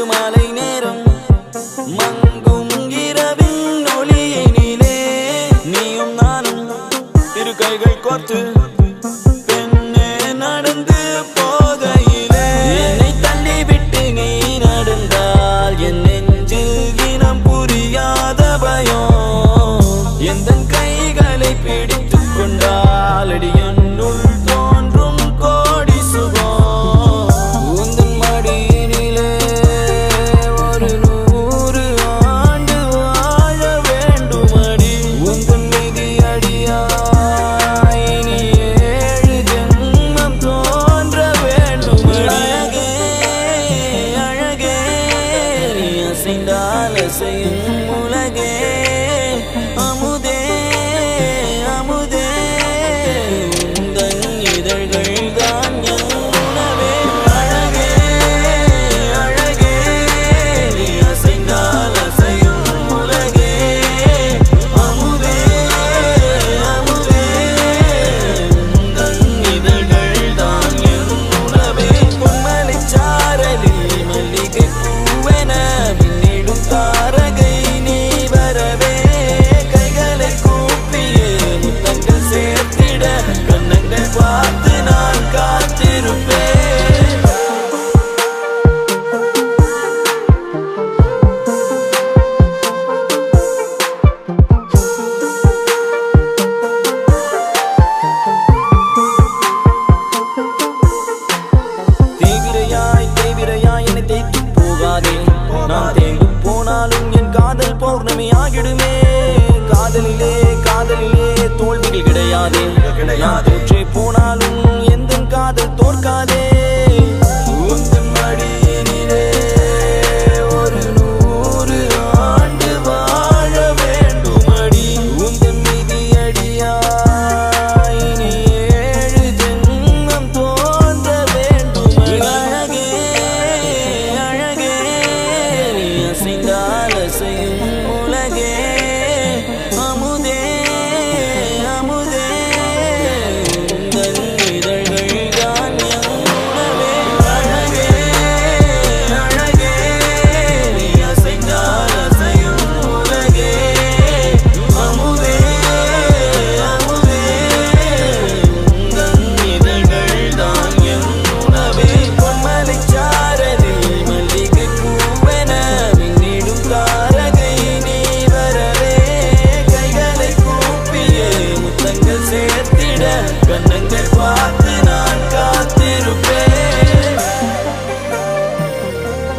மாலை நேரம் மங்கும் இரவின் ஒளியினிலே நீயும் நானும் இரு கைகள் கோர்த்து பெண்ணே நடந்து போகையிலே என்னை தள்ளிவிட்டு நீ நடந்தால் என் நெஞ்சில் இனம் புரியாத பயம் எந்தன் கைகளை பிடித்துக் கொண்டால் அடி என்னுள் தோன்றும் கோடி சுகம் உந்தன் மடியினிலே ஒரு 100 ஆண்டு வாழ வேண்டும் அடி உந்தன் மீதி அடியாய் இனி 7 ஜென்மம் தோன்ற வேண்டும் அழகே அழகே நீ அசைந்தால் அசையும்